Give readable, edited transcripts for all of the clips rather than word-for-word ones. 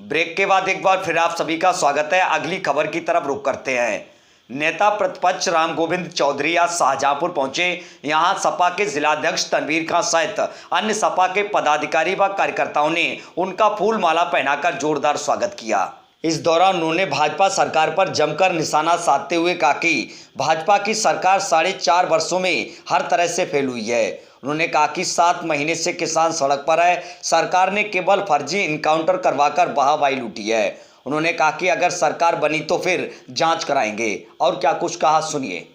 Break के बाद एक बार फिर आप सभी का स्वागत है। अगली खबर की तरफ रुख करते हैं। नेता प्रतिपक्ष राम गोविंद चौधरी आज शाहजहांपुर पहुंचे। यहां सपा के जिलाध्यक्ष तनवीर खान सहित अन्य सपा के पदाधिकारी व कार्यकर्ताओं ने उनका फूल माला पहनाकर जोरदार स्वागत किया। इस दौरान उन्होंने भाजपा सरकार पर जमकर निशाना साधते हुए कहा कि भाजपा की सरकार 4.5 वर्षों में हर तरह से फेल हुई है। उन्होंने कहा कि 7 महीने से किसान सड़क पर है। सरकार ने केवल फर्जी इनकाउंटर करवाकर वाहवाही लूटी है। उन्होंने कहा कि अगर सरकार बनी तो फिर जांच कराएंगे। और क्या कुछ कहा, सुनिए।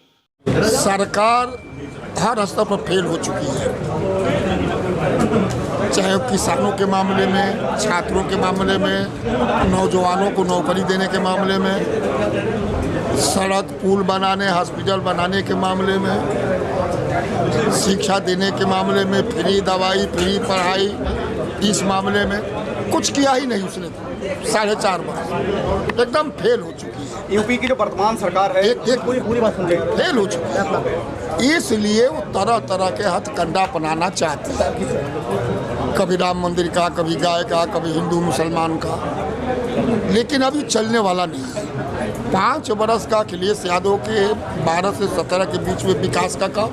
सरकार हर स्तर पर फेल हो चुकी है, चाहे किसानों के मामले में, छात्रों के मामले में, नौजवानों को नौकरी देने के मामले में, सड़क पुल बनाने, हॉस्पिटल बनाने के मामले में, शिक्षा देने के मामले में, फ्री दवाई, फ्री पढ़ाई, इस मामले में कुछ किया ही नहीं उसने। 4.5 वर्ष एकदम फेल हो चुकी है। यूपी की जो वर्तमान सरकार है पूरी बात सुन फेल हो चुकी है। इसलिए वो तरह तरह के हथकंडा अपनाना चाहते हैं, कभी राम मंदिर का, कभी गाय का, कभी हिंदू मुसलमान का, लेकिन अभी चलने वाला नहीं है। 5 वर्ष का अखिलेश यादव के 12 से 17 के बीच में विकास का काम,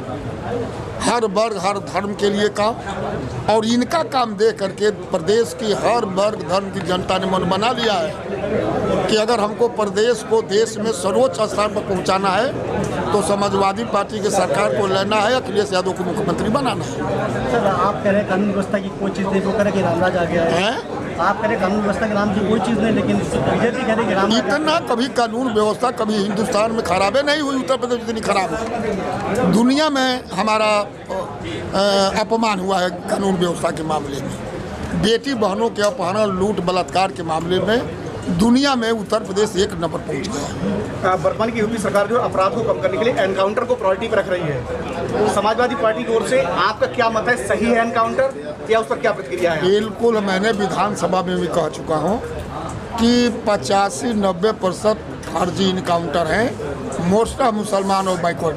हर वर्ग हर धर्म के लिए काम, और इनका काम देख करके प्रदेश की हर वर्ग धर्म की जनता ने मन बना लिया है कि अगर हमको प्रदेश को देश में सर्वोच्च स्थान पर पहुंचाना है तो समाजवादी पार्टी की सरकार को लेना है, अखिलेश यादव को मुख्यमंत्री बनाना है। सर, आप कह रहे हैं कानून व्यवस्था की कोई चीज़ नहीं, वो कह रहे कि रामराज आ गया है। आप कह रहे कानून व्यवस्था के नाम की कोई चीज़ नहीं, लेकिन बीजेपी कह रही कि रामराज इतना कभी कानून व्यवस्था कभी हिंदुस्तान में खराबे नहीं हुई, उत्तर प्रदेश इतनी खराब है। दुनिया में हमारा अपमान हुआ है कानून व्यवस्था के मामले में। बेटी बहनों के अपहरण, लूट, बलात्कार के मामले में दुनिया में उत्तर प्रदेश 1 नंबर पहुंच गया। वर्तमान की यूपी सरकार जो अपराध को कम करने के लिए एनकाउंटर को प्रायोरिटी पर रख रही है। समाजवादी पार्टी की ओर से आपका क्या मत है, सही है एनकाउंटर या उस पर क्या प्रतिक्रिया है? बिल्कुल, मैंने विधानसभा में भी कह चुका हूँ कि 85-90% फर्जी इनकाउंटर हैं, मोस्टा मुसलमान और बैकवर्ड।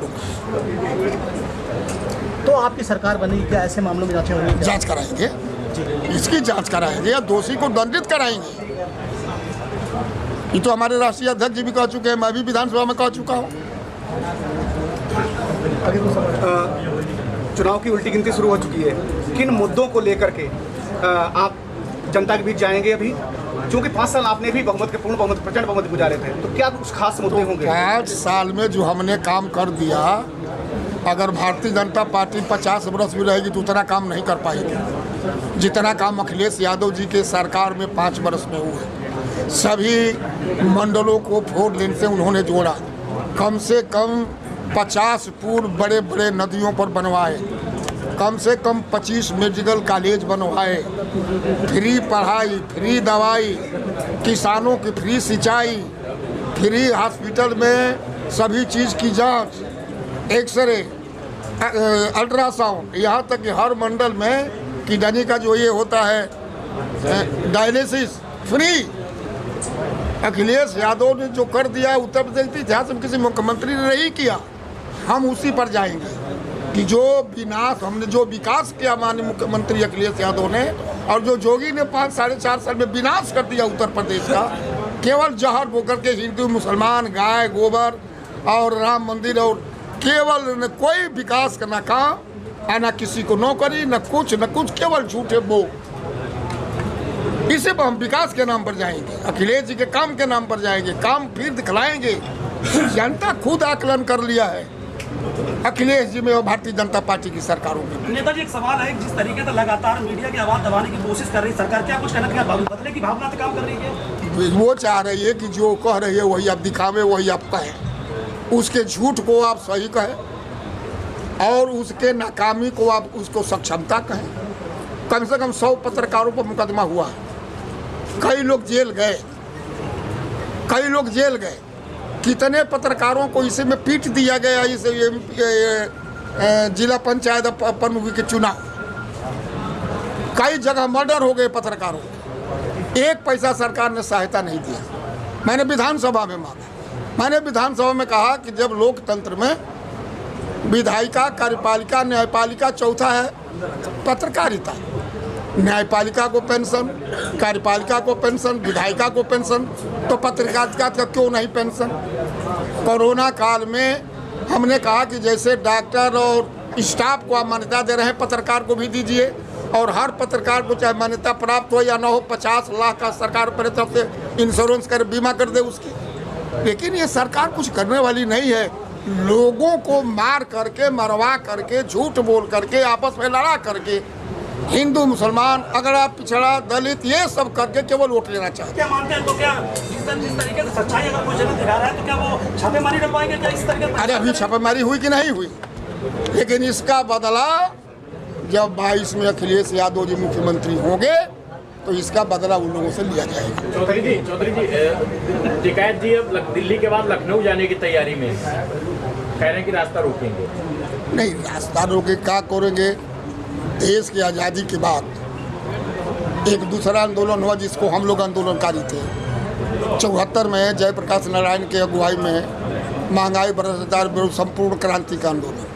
तो आपकी सरकार बनेगी क्या, ऐसे मामलों में जांचें होंगी? जांच कराएंगे, इसकी जांच कराएंगे या दोषी को दंडित कराएंगे। ये तो हमारे राष्ट्रीय अध्यक्ष जी भी कह चुके हैं, मैं भी विधानसभा में कह चुका हूँ। चुनाव की उल्टी गिनती शुरू हो चुकी है। किन मुद्दों को लेकर के आप जनता के बीच जाएंगे? अभी क्योंकि 5 साल आपने भी बहुमत के पूर्ण बहुमत, प्रचंड बहुमत गुजारे थे, तो क्या कुछ खास मुद्दे होंगे? 5 साल में जो हमने काम कर दिया, अगर भारतीय जनता पार्टी 50 वर्ष भी रहेगी तो उतना काम नहीं कर पाएगी जितना काम अखिलेश यादव जी के सरकार में 5 वर्ष में हुए। सभी मंडलों को 4 लेन से उन्होंने जोड़ा, कम से कम 50 पुल बड़े बड़े नदियों पर बनवाए, कम से कम 25 मेडिकल कॉलेज बनवाए, फ्री पढ़ाई, फ्री दवाई, किसानों की फ्री सिंचाई, फ्री हॉस्पिटल में सभी चीज़ की जांच, एक्सरे, अल्ट्रासाउंड, यहाँ तक कि हर मंडल में किडनी का जो ये होता है डायलिसिस फ्री। अखिलेश यादव ने जो कर दिया उत्तर प्रदेश के इतिहास में किसी मुख्यमंत्री ने नहीं किया। हम उसी पर जाएंगे कि जो विनाश हमने, जो विकास किया माननीय मुख्यमंत्री अखिलेश यादव ने, और जो जोगी ने 5-4.5 साल में विनाश कर दिया उत्तर प्रदेश का, केवल जहर बोकर के हिंदू मुसलमान, गाय गोबर और राम मंदिर, और केवल न कोई विकास का न काम, न किसी को नौकरी, न कुछ, केवल झूठे बो। इसे पर हम विकास के नाम पर जाएंगे, अखिलेश जी के काम के नाम पर जाएंगे, काम फिर दिखलाएंगे। जनता खुद आकलन कर लिया है अखिलेश जी में और भारतीय जनता पार्टी की सरकारों में। नेताजी, एक सवाल है, जिस तरीके से लगातार मीडिया की आवाज दबाने की कोशिश कर रही सरकार, क्या कुछ कहना बदले की भावना से काम कर रही है? वो चाह रही है कि जो कह रही है वही आप दिखावे, वही आप कहें, उसके झूठ को आप सही कहें और उसके नाकामी को आप उसको सक्षमता कहें। कम से कम 100 पत्रकारों पर मुकदमा हुआ है, कई लोग जेल गए, कितने पत्रकारों को इसी में पीट दिया गया। इस जिला पंचायत प्रमुख के चुनाव, कई जगह मर्डर हो गए पत्रकारों को, 1 पैसा सरकार ने सहायता नहीं दिया। मैंने विधानसभा में मांगा, मैंने विधानसभा में कहा कि जब लोकतंत्र में विधायिका, कार्यपालिका, न्यायपालिका, चौथा है पत्रकारिता, न्यायपालिका को पेंशन, कार्यपालिका को पेंशन, विधायिका को पेंशन, तो पत्रकारिता का क्यों नहीं पेंशन? कोरोना काल में हमने कहा कि जैसे डॉक्टर और स्टाफ को आप मान्यता दे रहे हैं, पत्रकार को भी दीजिए, और हर पत्रकार को चाहे मान्यता प्राप्त हो या ना हो 50 लाख का सरकार पर तरफ से इंश्योरेंस कर बीमा कर दे उसकी। लेकिन ये सरकार कुछ करने वाली नहीं है। लोगों को मार करके, मरवा करके, झूठ बोल करके, आपस में लड़ा करके, हिंदू मुसलमान, अगड़ा पिछड़ा, दलित, ये सब करके केवल वोट लेना चाहते हैं। क्या मानते हैं तो क्या जिस तरीके से सच्चाई अगर कोई जगह दिखा रहा है तो क्या वो छापेमारी डलवाएंगे क्या इस तरीके से? अरे अभी छापेमारी हुई कि नहीं हुई, लेकिन इसका बदला जब 22 में अखिलेश यादव जी मुख्यमंत्री होंगे तो इसका बदला उन लोगों से लिया जाएगा। चौधरी जी टिकैत जी अब दिल्ली के बाद लखनऊ जाने की तैयारी में कह रहे हैं कि रास्ता रोकेंगे। नहीं, रास्ता रोके क्या करेंगे? देश की आज़ादी के बाद एक दूसरा आंदोलन हुआ जिसको हम लोग आंदोलनकारी थे। 74 में जयप्रकाश नारायण के अगुवाई में महंगाई भ्रष्टाचार विरुद्ध संपूर्ण क्रांति का आंदोलन।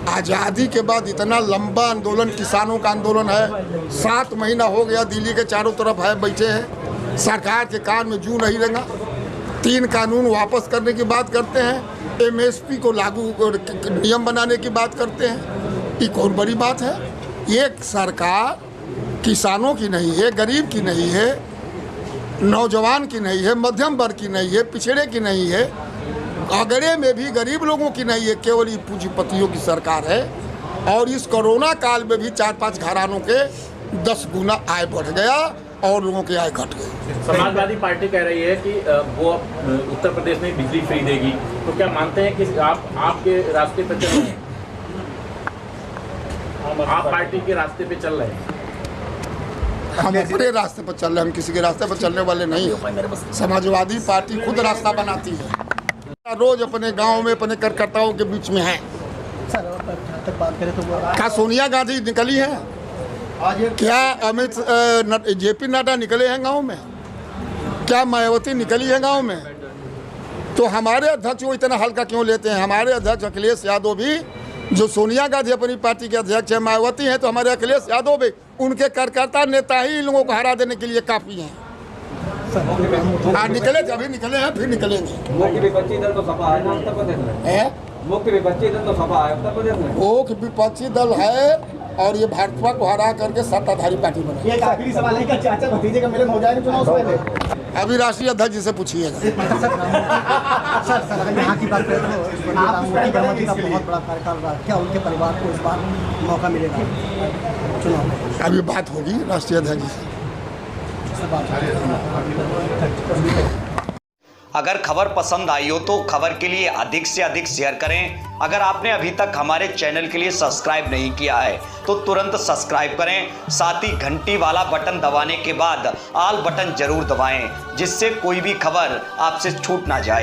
आज़ादी के बाद इतना लंबा आंदोलन, किसानों का आंदोलन है, 7 महीना हो गया, दिल्ली के चारों तरफ है बैठे हैं, सरकार के कान में जू नहीं लगा। 3 कानून वापस करने की बात करते हैं, MSP को लागू नियम बनाने की बात करते हैं। ये कौन बड़ी बात है? ये सरकार किसानों की नहीं है, गरीब की नहीं है, नौजवान की नहीं है, मध्यम वर्ग की नहीं है, पिछड़े की नहीं है, अगड़े में भी गरीब लोगों की नहीं है, केवल ये पूंजीपतियों की सरकार है। और इस कोरोना काल में भी 4-5 घरानों के 10 गुना आय बढ़ गया और लोगों की आय घट गई। समाजवादी पार्टी कह रही है कि वो उत्तर प्रदेश में बिजली फ्री देगी, तो क्या मानते हैं कि आप आपके रास्ते पे चल रहे हैं? आप पार्टी के रास्ते पे चल रहे हैं? हम अपने रास्ते पर चल रहे हैं, हम किसी के रास्ते पर चलने वाले नहीं हैं। समाजवादी पार्टी खुद रास्ता बनाती है, रोज अपने गांव में अपने कार्यकर्ताओं के बीच में है। क्या सोनिया गांधी निकली है? क्या अमित JP नड्डा निकले हैं गांव में? क्या मायावती निकली है गांव में? तो हमारे अध्यक्ष वो इतना हल्का क्यों लेते हैं? हमारे अध्यक्ष अखिलेश यादव भी, जो सोनिया गांधी अपनी पार्टी के अध्यक्ष है, मायावती हैं, तो हमारे अखिलेश यादव भी, उनके कार्यकर्ता नेता ही इन लोगों को हरा देने के लिए काफ़ी हैं। निकले, अभी निकले हैं, फिर निकलेंगे। मुख्य विपक्षी दल तो सपा है ना उत्तर प्रदेश में? मुख्य विपक्षी दल तो सपा है उत्तर प्रदेश में? मुख्य विपक्षी दल है और ये भाजपा को हरा करके सत्ताधारी पार्टी बने। ये आखिरी सवाल है कि चाचा भतीजे का मिलन हो जाएगा चुनाव से पहले? अभी राष्ट्रीय अध्यक्ष जी से पूछिएगा। सर यहाँ की बात करें तो राम का बहुत बड़ा कार्यकाल रहा, क्या उनके परिवार को इस बार मौका मिलेगा चुनाव में? अभी बात होगी राष्ट्रीय अध्यक्ष जी से। अगर खबर पसंद आई हो तो खबर के लिए अधिक से अधिक शेयर करें। अगर आपने अभी तक हमारे चैनल के लिए सब्सक्राइब नहीं किया है तो तुरंत सब्सक्राइब करें, साथ ही घंटी वाला बटन दबाने के बाद ऑल बटन जरूर दबाएं, जिससे कोई भी खबर आपसे छूट ना जाए।